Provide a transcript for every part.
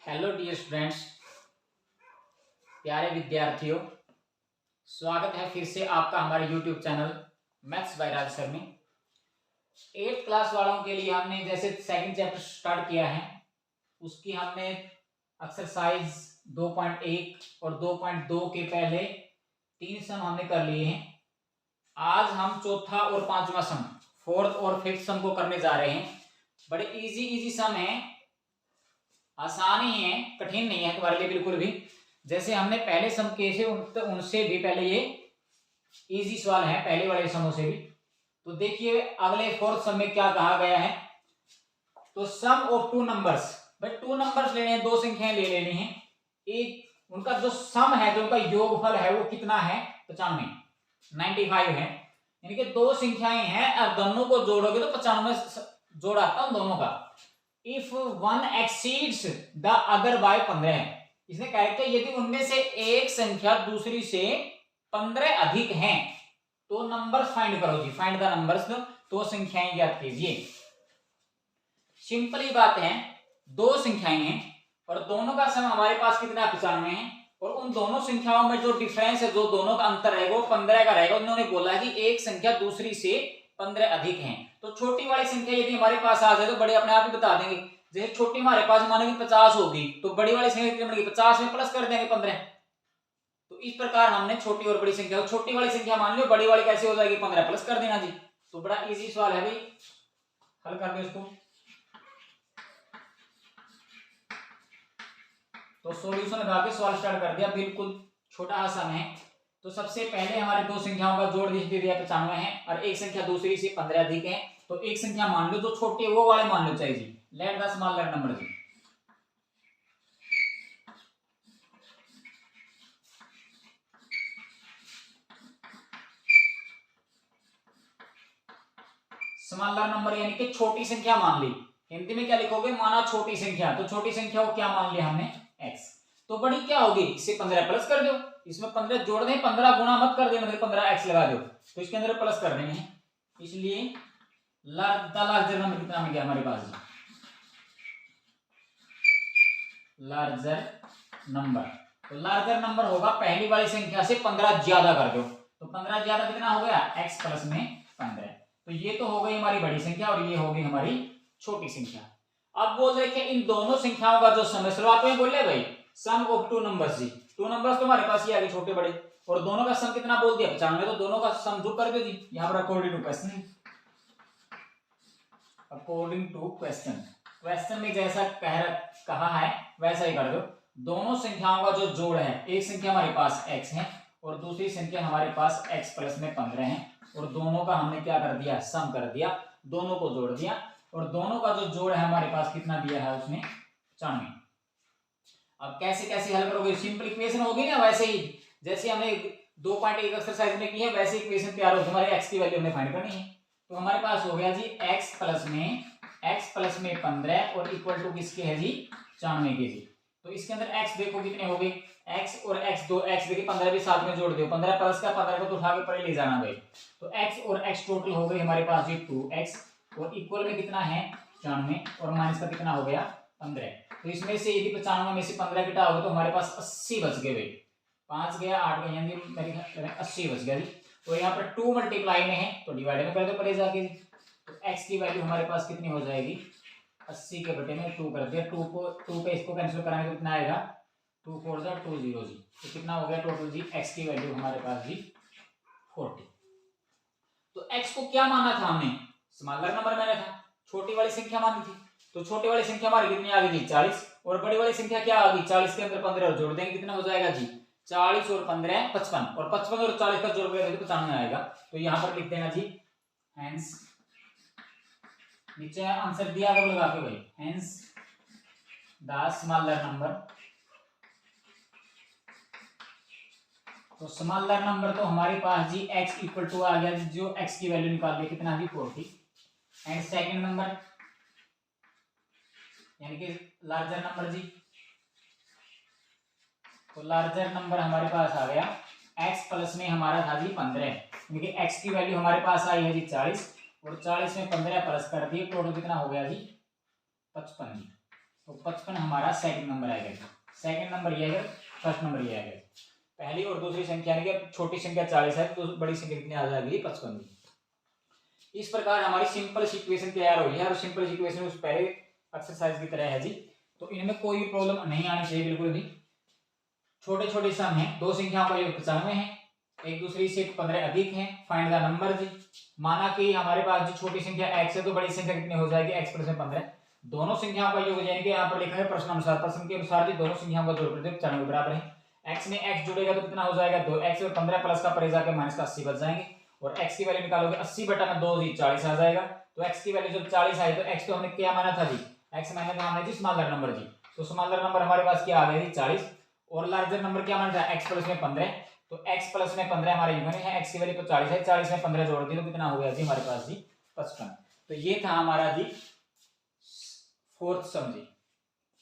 Hello dear students, प्यारे विद्यार्थियों, स्वागत है फिर से आपका हमारे YouTube channel maths by Raj sir में। 8th क्लास वालों के लिए हमने जैसे सेकंड चैप्टर स्टार्ट किया है, उसकी हमने एक्सरसाइज 2.1 और 2.2 के पहले 3 सम हमने कर लिए हैं। आज हम चौथा और पांचवा सम, फोर्थ और फिफ्थ सम को करने जा रहे हैं। बड़े इजी सम है, आसान ही है, कठिन नहीं है तुम्हारे लिए बिल्कुल भी। जैसे हमने पहले सम किए थे उनसे भी पहले ये इजी सवाल है, पहले वाले समों से भी। तो देखिए अगले फोर्थ सम में क्या कहा गया है। तो सम ऑफ टू नंबर्स, भाई टू नंबर्स लेने हैं, दो संख्याएं ले लेनी है। एक उनका जो सम है, जो उनका योगफल है वो कितना है, 95 है। यानी कि दो संख्याएं हैं और दोनों को जोड़ोगे तो 95 जोड़ आता है दोनों का। If one exceeds the other by 15, इसने कहा कि यदि उनमें से एक संख्या दूसरी से 15 अधिक हैं तो नंबर्स फाइंड करो जी, फाइंड द नंबर्स। तो संख्याएं ज्ञात कीजिए। सिंपली बात है, दो संख्याएं हैं और दोनों का सम हमारे पास कितना 95 है, और उन दोनों संख्याओं में जो डिफरेंस है, जो दोनों का अंतर रहेगा वो 15 का रहेगा। उन्होंने बोला कि एक संख्या दूसरी से 15 अधिक है। तो छोटी वाली संख्या यदि हमारे पास आ जाए तो बड़े अपने आप ही बता देंगे। जैसे छोटी हमारे पास मानो कि 50 होगी तो बड़ी वाली संख्या कितनी बनेगी, 50 में प्लस कर देंगे 15। तो इस प्रकार हमने छोटी और बड़ी संख्या, छोटी वाली संख्या मान लो, बड़ी वाली कैसे हो जाएगी, 15 प्लस कर देना जी। तो बड़ा इजी सवाल है भाई, हल कर दो इसको। तो सॉल्यूशन लगा के सवाल स्टार्ट कर दिया, बिल्कुल छोटा आसान है। तो सबसे पहले हमारे दो संख्याओं का जोड़ दे दिया 95 है और एक संख्या दूसरी से 15 अधिक है। तो एक संख्या मान लो जो छोटी है वो वाले मान लो चाहिए जी। लेट द स्मॉलर नंबर जी। स्मॉलर नंबर यानी कि छोटी संख्या मान ली। हिंदी में क्या लिखोगे, माना छोटी संख्या। तो छोटी संख्या को क्या मान लिया हमने, x। तो बड़ी क्या होगी, इससे 15 प्लस कर दो, इसमें 15 जोड़ दें, 15 गुना मत कर देना, 15x लगा दो तो इसके अंदर प्लस कर देंगे। इसलिए लार्जर नंबर कितना मिल गया हमारे पास, लार्जर नंबर। तो लार्जर नंबर होगा पहली वाली संख्या से 15 ज्यादा कर दो। तो 15 ज्यादा कितना हो गया, x प्लस में 15। तो ये तो हो गई हमारी बड़ी संख्या और ये होगी हमारी छोटी संख्या। अब बोल रहे कि इन दोनों संख्याओं का जो सम है, शुरुआत में बोले भाई सम ऑफ टू नंबर्स जी। टू नंबर्स तो हमारे पास ये आ गए छोटे बड़े, और दोनों का सम कितना बोल दिया 95। तो दोनों का सम जो कर दो जी, यहाँ पर according to question, according to question में जैसा कहा है वैसा ही कर दो। दोनों संख्याओं का जो जोड़ है, एक संख्या हमारे पास x है और दूसरी संख्या हमारे पास x प्लस में 15 है, और दोनों का हमने क्या कर दिया, सम कर दिया, दोनों को जोड़ दिया। और दोनों का जो जोड़ है हमारे पास कितना दिया है उसने, 95। अब कैसे कैसे हल करोगे, सिंपल इक्वेशन होगी ना, वैसे ही जैसे हमने 2.1 एक्सरसाइज में की है वैसे इक्वेशन तैयार हो, हमारे x की वैल्यू हमने फाइंड करनी है। तो हमारे पास हो गया जी x प्लस में 15 और इक्वल टू किसके है जी, 95 के जी। तो इसके अंदर x देखो कितने हो गए, x और x, दो x देखिए 15 भी साथ में जोड़ दो, 15 प्लस का 15 को तो उठा के परे ले जाना भाई। तो x और x टोटल हो गई हमारे पास जी 2x, और इक्वल में कितना है 95, और माइनस का कितना हो गया 15। तो इसमें से यदि 95 में से 15 घटाओगे तो हमारे पास 80 बच गए भाई। 5 गया 8 गया, यानी मेरे 80 बच गया जी। तो यहाँ पर 2 मल्टीप्लाई में है तो डिवाइड में कर दो परे जाके। तो x की वैल्यू हमारे पास कितनी हो जाएगी, 80 के बटे में 2 कर दिया, 2 पे इसको कैंसिल कराएंगे तो कितना आएगा, 2 4 जा 2 0 जी। तो कितना हो गया टोटल जी, x की वैल्यू हमारे पास जी 40। तो x को क्या माना था हमने, स्मॉलर नंबर माना था, छोटी वाली संख्या मानी थी। तो छोटी वाली संख्या हमारी कितनी आ गई जी 40, और बड़ी वाली संख्या क्या आ गई, 40 के अंदर 15 और जोड़ देंगे कितना हो जाएगा जी 40 और 15 55, और 55 और 40 का जोड़ करेंगे तो 95 आएगा। तो यहाँ पर लिख देना जी हेंस, नीचे आंसर दिया करो लगा के भाई, हेंस द स्मॉलर नंबर। तो स्मॉलर नंबर तो हमारे पास जी x इक्वल टू आ गया जी, जो x की वैल्यू निकाल दिया कितना जी 40। एंड सेकंड नंबर यानी कि लार्जर नंबर जी। तो लार्जर नंबर हमारे पास आ गया x प्लस में हमारा था जी 15, यानी कि x की वैल्यू हमारे पास आई है जी 40, और 40 में 15 प्लस कर दिए, टोटल कितना हो गया जी 55 जी। तो 55 हमारा सेकंड नंबर आएगा। सेकंड नंबर ये आएगा, फर्स्ट नंबर ये आएगा। पहली और दूसरी संख्या यानी कि छोटी संख्या 40 है तो बड़ी संख्या कितनी आ जाएगी 55। इस प्रकार हमारी सिंपल इक्वेशन तैयार हुई है और सिंपल इक्वेशन उस पहले एक्सरसाइज की तरह है जी। तो इनमें कोई भी प्रॉब्लम नहीं आनी चाहिए बिल्कुल भी। छोटे छोटे सम है, दो संख्याओं का योग 95 है, एक दूसरी से 15 अधिक है, फाइंड द नंबर जी। माना कि हमारे पास जो छोटी संख्या x है तो बड़ी संख्या कितनी हो जाएगी x प्लस 15। दोनों संख्याओं का योग यानी कि यहाँ पर लिखा है प्रश्न अनुसार, प्रश्न के अनुसार जी दोनों संख्याओं का जोड़ 95 बराबर है। x में x जुड़ेगा तो कितना हो जाएगा 2, x और 15 प्लस का परे जाके माइनस का 80 बच जाएंगे और x की वैल्यू निकालोगे 80 बटा में 2 जी 40 आ जाएगा। तो x की वैल्यू जब 40 आई तो x तो हमने क्या माना था जी, x माना था हमने जी स्मॉलर नंबर जी। तो स्मॉलर नंबर हमारे पास क्या आ गया जी 40 और लार्जर नंबर क्या माना था x प्लस में 15। तो x प्लस में 15 हमारे यूनिट है, x की वैल्यू तो 40 है, 40 में 15 जोड़ दिए तो कितना हो गया जी हमारे पास जी 55। तो ये था हमारा जी फोर्थ सम जी।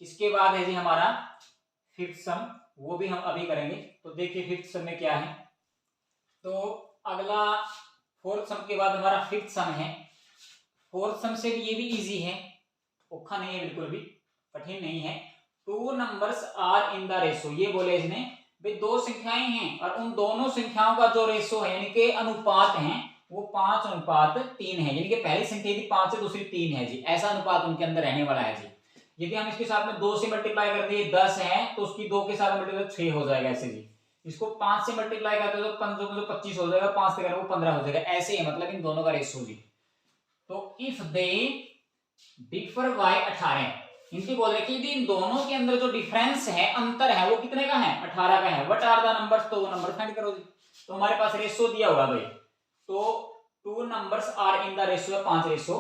इसके बाद है जी हमारा फिफ्थ सम, वो भी हम अभी करेंगे। तो देखिए फिफ्थ सम में क्या है। तो अगला फोर्थ सम के बाद हमारा फिफ्थ सम है। फोर्थ सम से भी ये भी इजी है, औखा नहीं है बिल्कुल भी, कठिन नहीं है। Two numbers are in the ratio, ये बोले इसने भाई दो संख्याएं हैं और उन दोनों संख्याओं का जो रेशो है यानी कि अनुपात है वो 5:3 है। यानी कि पहली संख्या यदि 5 है दूसरी 3 है जी, ऐसा अनुपात उनके अंदर रहने वाला है जी। यदि हम इसके साथ में 2 से मल्टीप्लाई कर दिए 10 है तो उसकी 2 के साथ मल्टीप्लाई 6 हो जाएगा ऐसे जी। इसको 5 से मल्टीप्लाई करते हो तो 5 में 25 हो जाएगा, 5 से करें वो 15 हो जाएगा, ऐसे है मतलब इन दोनों का रेशो जी। तो इफ दे डिफर बाय 18, इनकी बोल रहे कि यदि इन दोनों के अंदर जो डिफरेंस है अंतर है वो कितने का है 18 का है। व्हाट आर द नंबर्स, तो वो नंबर फाइंड करो जी। तो हमारे पास रेशो दिया हुआ भाई, तो two numbers are in the ratio है 5:3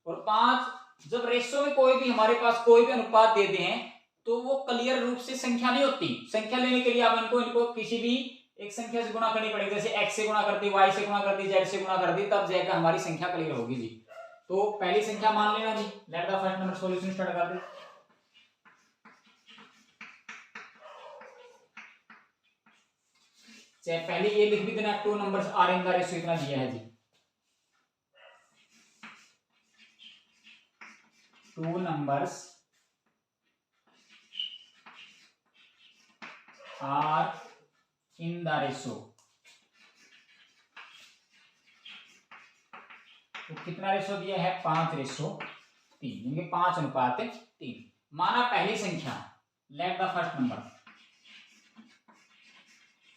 और 5 जब रेशो में कोई भी हमारे पास कोई भी अनुपात दे दें तो वो क्लियर रूप से संख्या नहीं होती। संख्या लेने के लिए आप इनको किसी भी एक संख्या से गुणा करनी पड़ेगी, जैसे x से गुणा कर दी, y से गुणा कर दी, z से गुणा कर दी, तब जाकर हमारी संख्या क्लियर होगी जी। तो पहली संख्या मान लेना जी, let the first number solution start कर दे। चाहे पहले ये लिख भी देना two numbers are in the ratio, इतना दिया है जी। Two numbers are in the ratio, तो कितना रेशो दिया है 5:3 यानी 5:3। माना पहली संख्या, late the first number,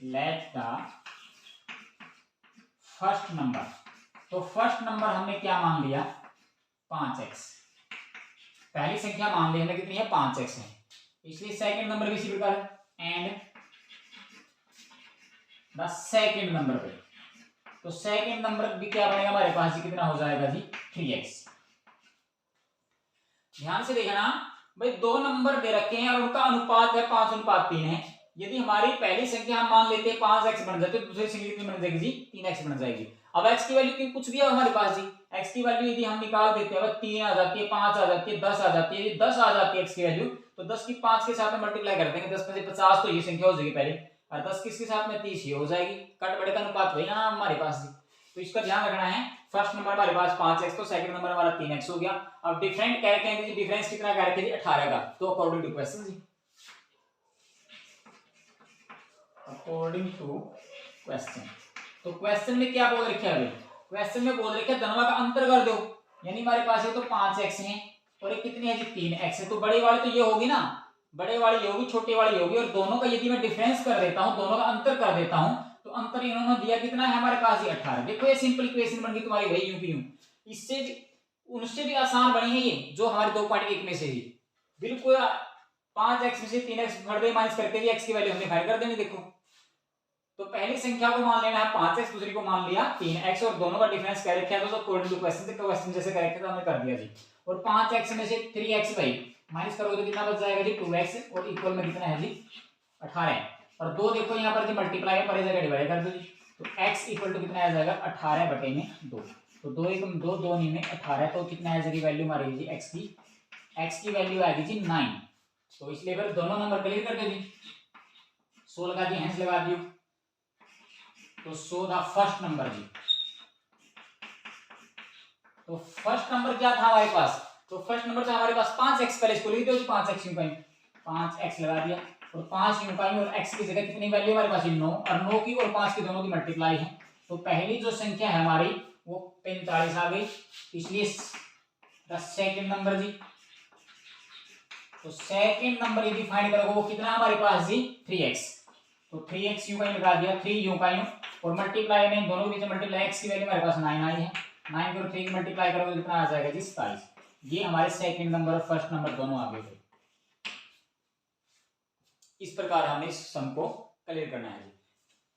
late the first number, तो फर्स्ट नंबर हमने क्या मान लिया 5x, पहली संख्या मान ली हमने कितनी है 5x है, इसलिए सेकंड नंबर भी इसी प्रकार एंड द सेकंड नंबर पे, तो सेकंड नंबर भी क्या बनेगा हमारे पास जी कितना हो जाएगा जी 3x। ध्यान से देखना भाई दो नंबर दे रखे हैं और उनका अनुपात है 5:3 है। यदि हमारी पहली संख्या हम मान लेते हैं 5x बन जाती है तो दूसरी संख्या कितनी बन जाएगी जी 3x बन जाएगी। अब x की वैल्यू कुछ भी है हमारे पास जी, x की वैल्यू यदि हम निकाल देते हैं 3 आ जाती है, 5 आ जाती है, 10 आ जाती है। यदि 10 आ जाती है x की वैल्यू तो 10 की 5 के साथ में मल्टीप्लाई कर देंगे, 10 में से 50 तो ये संख्या हो जाएगी पहले, और 10 किसके साथ में 30 ये हो जाएगी। कट बड़े का अनुपात वही ना हमारे पास जी। तो इसका ध्यान रखना है, फर्स्ट नंबर हमारे पास 5x तो सेकंड नंबर हमारा 3x हो गया। अब डिफरेंट कह रखे हैं जी, डिफरेंस कितना कह रखे हैं जी 18 का, तो अकॉर्डिंग टू क्वेश्चन जी, अकॉर्डिंग टू क्वेश्चन, तो क्वेश्चन में क्या बोल रखा है, क्वेश्चन में बोल रखा है दोनों का अंतर कर दो, यानी हमारे पास ये तो 5x है और ये कितनी है जी 3x है, तो बड़े वाली तो ये होगी ना, बड़े वाली ये होगी, छोटी वाली होगी, और दोनों का यदि मैं डिफरेंस कर देता हूं, दोनों का अंतर कर देता हूं, तो अंतर इन्होंने दिया कितना है हमारे पास ये 18। देखो ये सिंपल इक्वेशन बन गई तुम्हारी वही यूं की यूं, इससे उनसे भी आसान बनी है ये जो हमारे 2.1 में से ही बिल्कुल 5x में से 3x भर दे माइनस करके भी x की वैल्यू हमने फाइंड कर देनी। देखो तो पहली संख्या को मान लेना है 5x, दूसरी को मान लिया 3x और दोनों का डिफरेंस क्या रखा है तो अकॉर्डिंग टू क्वेश्चन, क्वेश्चन जैसे करेक्ट था हमने कर दिया जी। और 5x में से 3x भाई माइनस करोगे तो कितना बच जाएगा जी 2x और इक्वल में कितना है जी 18, और दो देखो यहाँ पर जी मल्टीप्लाई है पर जगह डिवाइड कर दो जी, तो x इक्वल टू कितना आ जाएगा 18 बटे में 2, तो 2 1 2 2 नहीं में 18, तो कितना आ जाएगी वैल्यू हमारी जी x की वैल्यू आएगी जी 9। तो इसलिए फिर दोनों नंबर क्लियर कर दो जी, 100 लगा दी, हैंस लगा दियो, तो सो द फर्स्ट नंबर जी। तो फर्स्ट नंबर क्या था हमारे पास तो फर्स्ट नंबर से हमारे पास 5x, पहले इसको लिख दो 5x यूं कहीं 5x लगा दिया और 5 यूं कहीं, और x की जगह कितनी वैल्यू हमारे पास 9, और 9 की और 5 की दोनों की मल्टीप्लाई है। तो पहली जो संख्या है हमारी वो 45 आ गई, इसलिए सेकंड नंबर जी। तो सेकंड नंबर यदि फाइंड करोगे वो कितना हमारे पास जी 3x। तो 3x यूं कहीं लगा दिया, 3 यूं कहीं और मल्टीप्लाई में दोनों के बीच मल्टीप्लाई, x की वैल्यू हमारे पास 9 आई है, 9 को 3 की मल्टीप्लाई करोगे कितना आ जाएगा जी 27। ये हमारे सेकंड नंबर और फर्स्ट नंबर दोनों आ गए। इस प्रकार हमें इस सम को क्लियर करना है जी।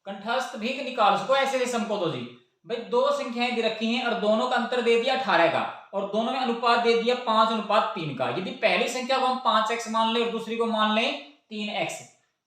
कंठस्थ भी निकाल सको ऐसे सम को। तो जी भाई दो संख्याएं दे रखी हैं और दोनों का अंतर दे दिया 18 का, और दोनों में अनुपात दे दिया 5:3 का। यदि पहली संख्या को हम 5x मान ले और दूसरी को मान ले 3x,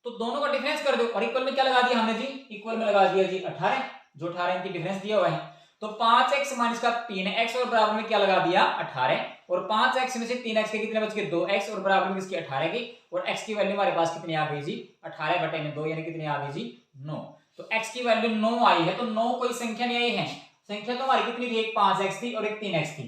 तो दोनों का डिफरेंस कर दो, और इक्वल में क्या लगा दिया हमने जी, इक्वल में लगा दिया जी 18, जो 18 इनकी डिफरेंस दिया हुआ है। तो 5x माइनस का 3x और बराबर में क्या लगा दिया 18, और 5x में से 3x के कितने बच गए 2x, और बराबर में इसकी 18 की, और x की वैल्यू हमारे पास कितनी आ गई जी 18/2 यानी कितनी आ गई जी 9। तो x की वैल्यू 9 आई है, तो 9 कोई संख्या नहीं आई है, संख्या तो हमारी कितनी थी, एक 5x थी और एक 3x थी।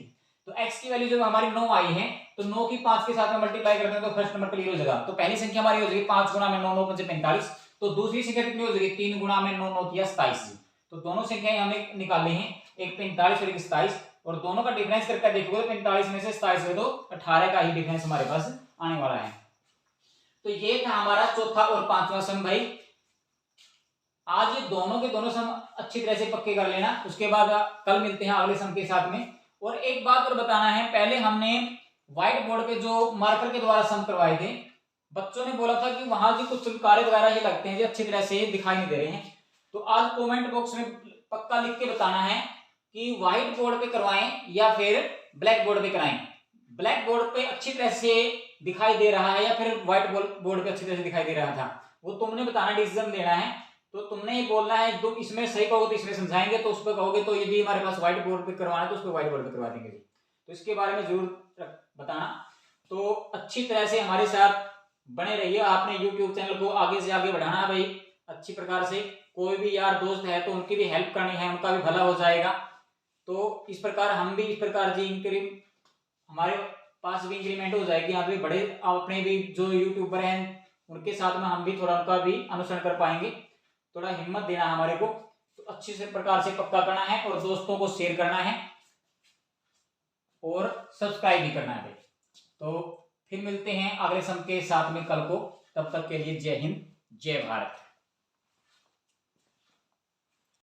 तो x की वैल्यू जब हमारी 9 आई है तो 9 की 5 के साथ में मल्टीप्लाई करते हैं तो फर्स्ट नंबर क्लियर हो जाएगा। तो पहली संख्या हमारी हो जाएगी 5 गुणा में 9, 9 5 45, तो दूसरी संख्या कितनी हो जाएगी 3 गुणा में 9, 9 किया 27। तो दोनों संख्याएं हमें निकालनी है, एक 45 और एक 27, और दोनों का डिफरेंस करके देखोगे तो 45 में से 27 है तो 18 का ही डिफरेंस हमारे पास आने वाला है। तो ये था हमारा चौथा और पांचवा सम भाई। आज ये दोनों के दोनों सम अच्छी तरह से पक्के कर लेना, उसके बाद कल मिलते हैं अगले सम के साथ में। और एक बात और बताना है, पहले हमने व्हाइट बोर्ड पे जो मार्कर के द्वारा सम करवाए थे, बच्चों ने बोला था कि वहां जी कुछ कार्य वगैरह ये लगते हैं जो अच्छी तरह से दिखाई नहीं दे रहे हैं। तो आज कमेंट बॉक्स में पक्का लिख के बताना है कि व्हाइट बोर्ड पे करवाएं या फिर ब्लैक बोर्ड पे कराएं। ब्लैक बोर्ड पे अच्छी तरह से दिखाई दे रहा है या फिर व्हाइट बोर्ड पे अच्छी तरह से दिखाई दे रहा था, वो तुमने बताना, डिसीजन लेना है। तो तुमने ये बोलना है, तुम इसमें सही कहोगे तो इसमें समझाएंगे, तो उस पर कहोगे तो यदि हमारे पास व्हाइट बोर्ड पे करवाना है तो उस पर व्हाइट बोर्ड पे करवा देंगे। तो इसके बारे में जरूर बताना। तो अच्छी तरह से हमारे साथ बने रहिए। आपने YouTube चैनल को आगे से आगे बढ़ाना है भाई अच्छी प्रकार से। कोई भी यार दोस्त है तो उनकी भी हेल्प करनी है, उनका भी भला हो जाएगा। तो इस प्रकार हम भी इस प्रकार जी हमारे पास भी इंक्रीमेंट हो जाएगी, यहाँ पे बड़े अपने भी जो यूट्यूबर हैं उनके साथ में हम भी थोड़ा उनका भी अनुसरण कर पाएंगे। थोड़ा हिम्मत देना हमारे को, तो अच्छी से प्रकार से पक्का करना है और दोस्तों को शेयर करना है और सब्सक्राइब भी करना है। तो फिर मिलते हैं अगले सम के साथ में कल को, तब तक के लिए जय हिंद जय भारत।